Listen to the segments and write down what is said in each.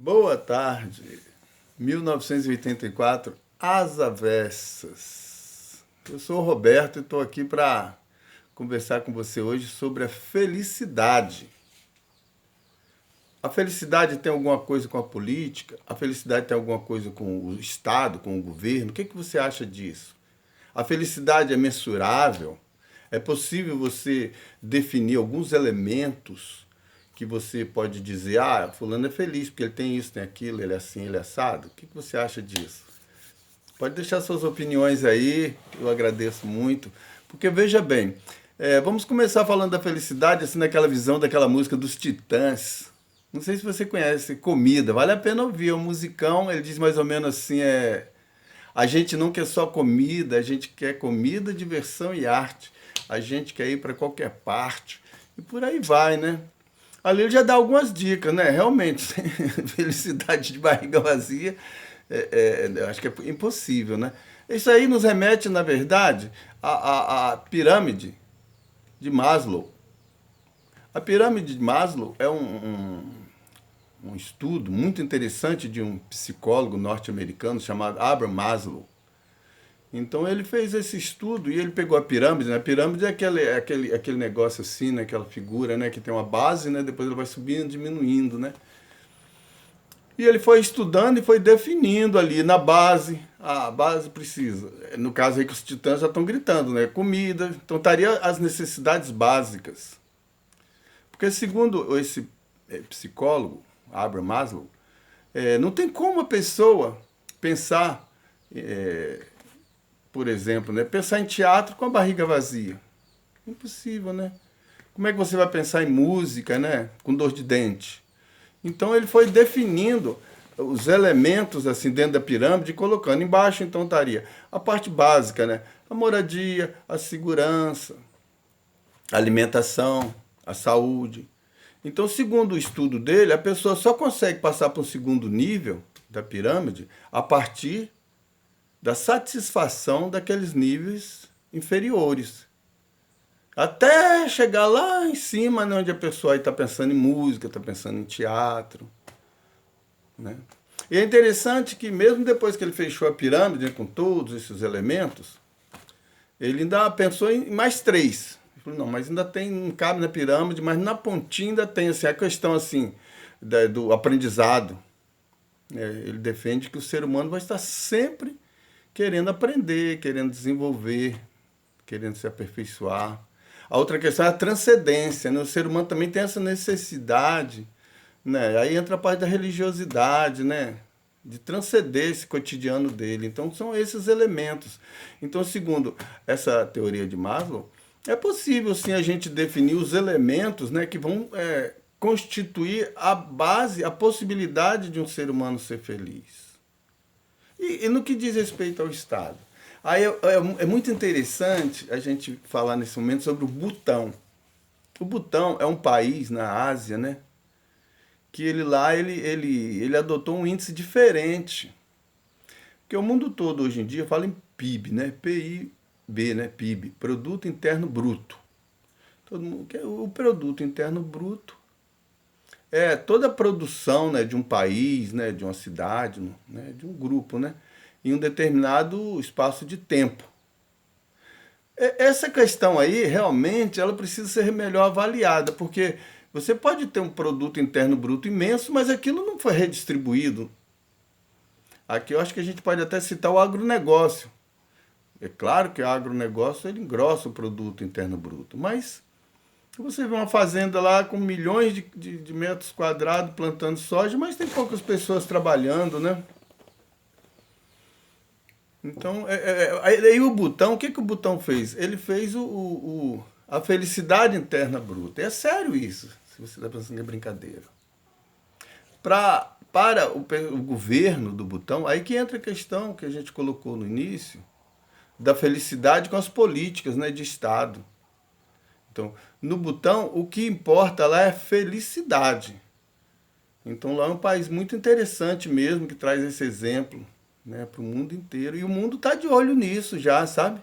Boa tarde. 1984, As Avessas. Eu sou o Roberto e estou aqui para conversar com você hoje sobre a felicidade. A felicidade tem alguma coisa com a política? A felicidade tem alguma coisa com o Estado, com o governo? O que você acha disso? A felicidade é mensurável? É possível você definir alguns elementos que você pode dizer, fulano é feliz porque ele tem isso, tem aquilo, ele é assim, ele é assado? O que você acha disso? Pode deixar suas opiniões aí, eu agradeço muito. Porque veja bem, vamos começar falando da felicidade, assim, naquela visão daquela música dos Titãs. Não sei se você conhece, Comida, vale a pena ouvir, é um musicão, ele diz mais ou menos assim, a gente não quer só comida, a gente quer comida, diversão e arte. A gente quer ir para qualquer parte. E por aí vai, né? Ali ele já dá algumas dicas, né? Realmente, felicidade de barriga vazia, eu acho que é impossível, né? Isso aí nos remete, na verdade, à pirâmide de Maslow. A pirâmide de Maslow é um estudo muito interessante de um psicólogo norte-americano chamado Abraham Maslow. Então ele fez esse estudo e ele pegou a pirâmide, né? A pirâmide é aquele negócio assim, né? Aquela figura, né? Que tem uma base, né? Depois ele vai subindo, diminuindo, né? E ele foi estudando e foi definindo ali na base. A base precisa. No caso aí que os titãs já estão gritando, né? Comida. Então estaria as necessidades básicas. Porque segundo esse psicólogo, Abraham Maslow, não tem como a pessoa pensar por exemplo, né? Pensar em teatro com a barriga vazia. Impossível, né? Como é que você vai pensar em música, né? Com dor de dente? Então ele foi definindo os elementos assim dentro da pirâmide, colocando embaixo, então estaria a parte básica, né? A moradia, a segurança, a alimentação, a saúde. Então, segundo o estudo dele, a pessoa só consegue passar para um segundo nível da pirâmide a partir da satisfação daqueles níveis inferiores. Até chegar lá em cima, né, onde a pessoa está pensando em música, está pensando em teatro. Né? E é interessante que mesmo depois que ele fechou a pirâmide, né, com todos esses elementos, ele ainda pensou em mais três. Ele falou, não, mas ainda tem, não cabe na pirâmide, mas na pontinha ainda tem assim, a questão assim, do aprendizado. Ele defende que o ser humano vai estar sempre querendo aprender, querendo desenvolver, querendo se aperfeiçoar. A outra questão é a transcendência, né? O ser humano também tem essa necessidade, né? Aí entra a parte da religiosidade, né? De transcender esse cotidiano dele. Então são esses elementos. Então, segundo essa teoria de Maslow, é possível sim a gente definir os elementos, né, que vão constituir a base, a possibilidade de um ser humano ser feliz. E no que diz respeito ao Estado? Aí é muito interessante a gente falar nesse momento sobre o Butão. O Butão é um país na Ásia, né? Que ele lá ele adotou um índice diferente. Porque o mundo todo hoje em dia fala em PIB, né? PIB, né? PIB, Produto Interno Bruto. Todo mundo quer o Produto Interno Bruto toda a produção, né, de um país, né, de uma cidade, né, de um grupo, né, em um determinado espaço de tempo. Essa questão aí, realmente, ela precisa ser melhor avaliada, porque você pode ter um produto interno bruto imenso, mas aquilo não foi redistribuído. Aqui eu acho que a gente pode até citar o agronegócio. É claro que o agronegócio ele engrossa o produto interno bruto, mas você vê uma fazenda lá com milhões de metros quadrados plantando soja, mas tem poucas pessoas trabalhando, né? Então, aí o Butão, o que, que o Butão fez? Ele fez a felicidade interna bruta. É sério isso, se você está pensando que é brincadeira. Para o governo do Butão, aí que entra a questão que a gente colocou no início, da felicidade com as políticas, né, de Estado. Então, no Butão, o que importa lá é felicidade. Então, lá é um país muito interessante mesmo, que traz esse exemplo, né, para o mundo inteiro. E o mundo está de olho nisso já, sabe?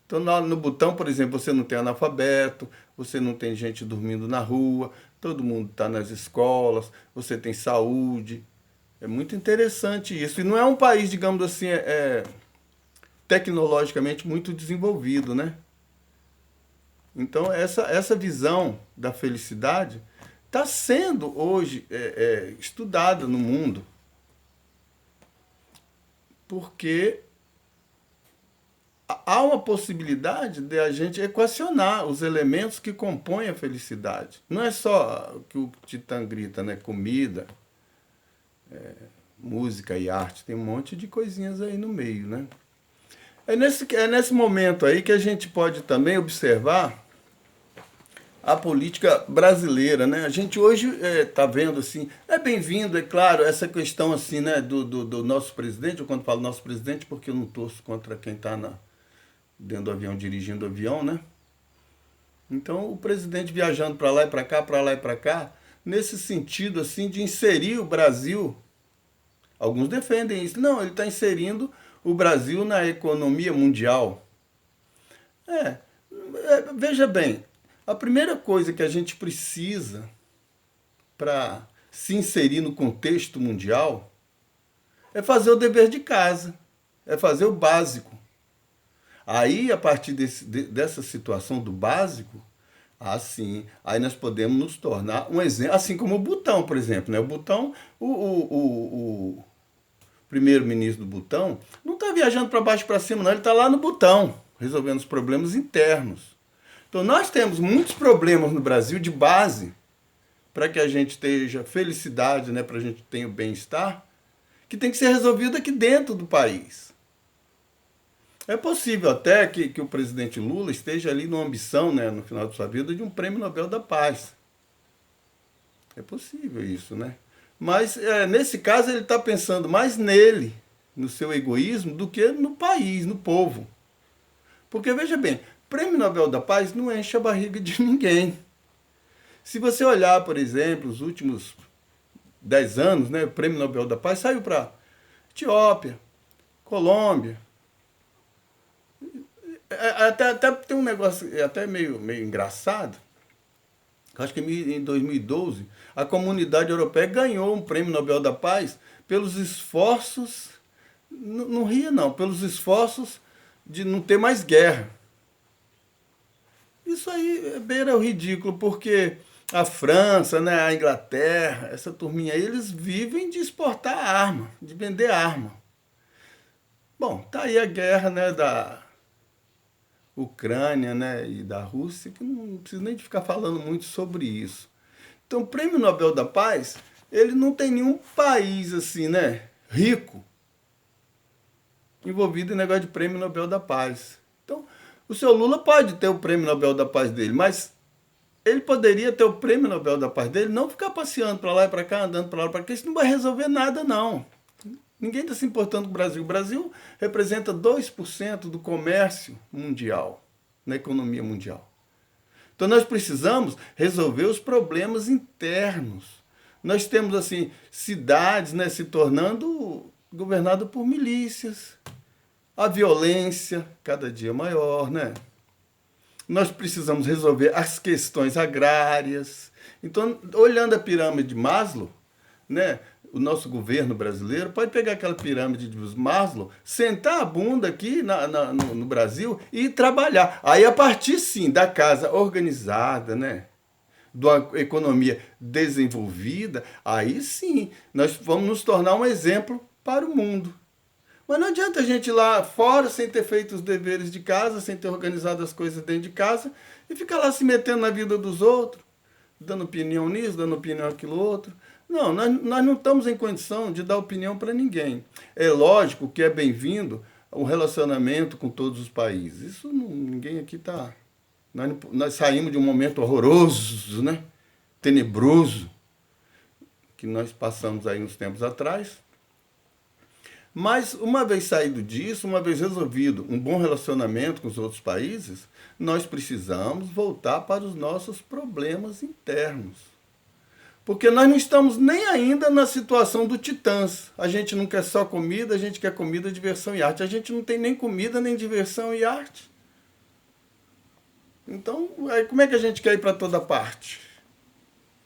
Então, no Butão, por exemplo, você não tem analfabeto, você não tem gente dormindo na rua. Então, todo mundo está nas escolas, você tem saúde. É muito interessante isso. E não é um país, digamos assim, tecnologicamente muito desenvolvido, né? Então, essa visão da felicidade está sendo hoje estudada no mundo, porque há uma possibilidade de a gente equacionar os elementos que compõem a felicidade. Não é só o que o Titã grita, né? Comida, música e arte. Tem um monte de coisinhas aí no meio, né? É nesse momento aí que a gente pode também observar a política brasileira, né? A gente hoje está vendo assim, é bem-vindo, é claro, essa questão assim, né, do nosso presidente. Eu quando falo nosso presidente, porque eu não torço contra quem está dentro do avião, dirigindo o avião, né? Então, o presidente viajando para lá e para cá, para lá e para cá, nesse sentido assim de inserir o Brasil. Alguns defendem isso. Não, ele está inserindo o Brasil na economia mundial. É, veja bem, a primeira coisa que a gente precisa para se inserir no contexto mundial é fazer o dever de casa, é fazer o básico. Aí, a partir dessa situação do básico, assim, aí nós podemos nos tornar um exemplo, assim como o Butão, por exemplo. Né? O Butão, o primeiro-ministro do Butão, não está viajando para baixo e para cima, não, ele está lá no Butão, resolvendo os problemas internos. Então, nós temos muitos problemas no Brasil de base para que a gente tenha felicidade, né, para a gente ter o bem-estar, que tem que ser resolvido aqui dentro do país. É possível até que o presidente Lula esteja ali numa ambição, né, no final de sua vida, de um prêmio Nobel da Paz. É possível isso, né? Mas, nesse caso, ele está pensando mais nele, no seu egoísmo, do que no país, no povo. Porque, veja bem, prêmio Nobel da Paz não enche a barriga de ninguém. Se você olhar, por exemplo, os últimos 10 anos, né, o prêmio Nobel da Paz saiu para Etiópia, Colômbia. Até tem um negócio até meio engraçado. Acho que em 2012, a comunidade europeia ganhou um prêmio Nobel da Paz pelos esforços, não ria não, pelos esforços de não ter mais guerra. Isso aí beira o ridículo, porque a França, né, a Inglaterra, essa turminha aí, eles vivem de exportar arma, de vender arma. Bom, tá aí a guerra, né, da Ucrânia, né, e da Rússia, que não preciso nem de ficar falando muito sobre isso. Então, o Prêmio Nobel da Paz, ele não tem nenhum país assim, né, rico, envolvido em negócio de Prêmio Nobel da Paz. Então, o seu Lula pode ter o Prêmio Nobel da Paz dele, mas ele poderia ter o Prêmio Nobel da Paz dele, não ficar passeando para lá e para cá, andando para lá e para cá, isso não vai resolver nada, não. Ninguém está se importando com o Brasil. O Brasil representa 2% do comércio mundial, na economia mundial. Então nós precisamos resolver os problemas internos. Nós temos assim cidades, né, se tornando governadas por milícias. A violência cada dia maior, né? Nós precisamos resolver as questões agrárias. Então, olhando a pirâmide de Maslow, né, o nosso governo brasileiro pode pegar aquela pirâmide de Maslow, sentar a bunda aqui no Brasil e trabalhar. Aí, a partir, sim, da casa organizada, né, de uma economia desenvolvida, aí sim, nós vamos nos tornar um exemplo para o mundo. Mas não adianta a gente ir lá fora sem ter feito os deveres de casa, sem ter organizado as coisas dentro de casa e ficar lá se metendo na vida dos outros, dando opinião nisso, dando opinião naquilo outro. Não, nós não estamos em condição de dar opinião para ninguém. É lógico que é bem-vindo o relacionamento com todos os países. Isso ninguém aqui está... Nós saímos de um momento horroroso, né? Tenebroso, que nós passamos aí uns tempos atrás. Mas, uma vez saído disso, uma vez resolvido um bom relacionamento com os outros países, nós precisamos voltar para os nossos problemas internos. Porque nós não estamos nem ainda na situação do Titãs. A gente não quer só comida, a gente quer comida, diversão e arte. A gente não tem nem comida, nem diversão e arte. Então, aí como é que a gente quer ir para toda parte?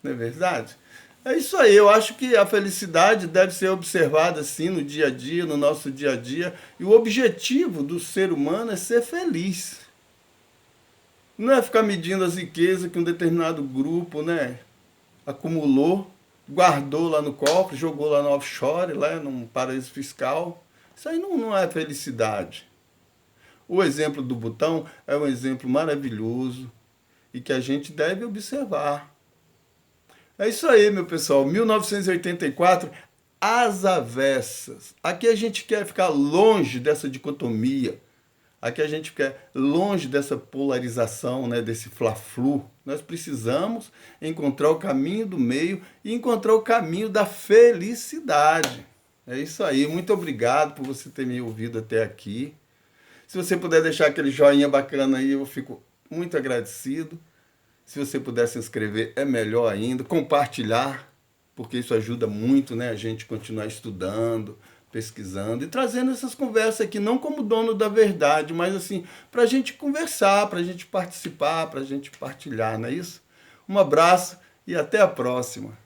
Não é verdade? É isso aí, eu acho que a felicidade deve ser observada assim no dia a dia, no nosso dia a dia, e o objetivo do ser humano é ser feliz. Não é ficar medindo as riquezas que um determinado grupo, né, acumulou, guardou lá no cofre, jogou lá no offshore, lá num paraíso fiscal. Isso aí não é felicidade. O exemplo do Butão é um exemplo maravilhoso e que a gente deve observar. É isso aí, meu pessoal. 1984, As Avessas. Aqui a gente quer ficar longe dessa dicotomia. Aqui a gente quer longe dessa polarização, né, desse fla-flu. Nós precisamos encontrar o caminho do meio e encontrar o caminho da felicidade. É isso aí. Muito obrigado por você ter me ouvido até aqui. Se você puder deixar aquele joinha bacana aí, eu fico muito agradecido. Se você puder se inscrever, é melhor ainda. Compartilhar, porque isso ajuda muito, né? A gente continuar estudando, pesquisando e trazendo essas conversas aqui, não como dono da verdade, mas assim, para a gente conversar, para a gente participar, para a gente partilhar, não é isso? Um abraço e até a próxima.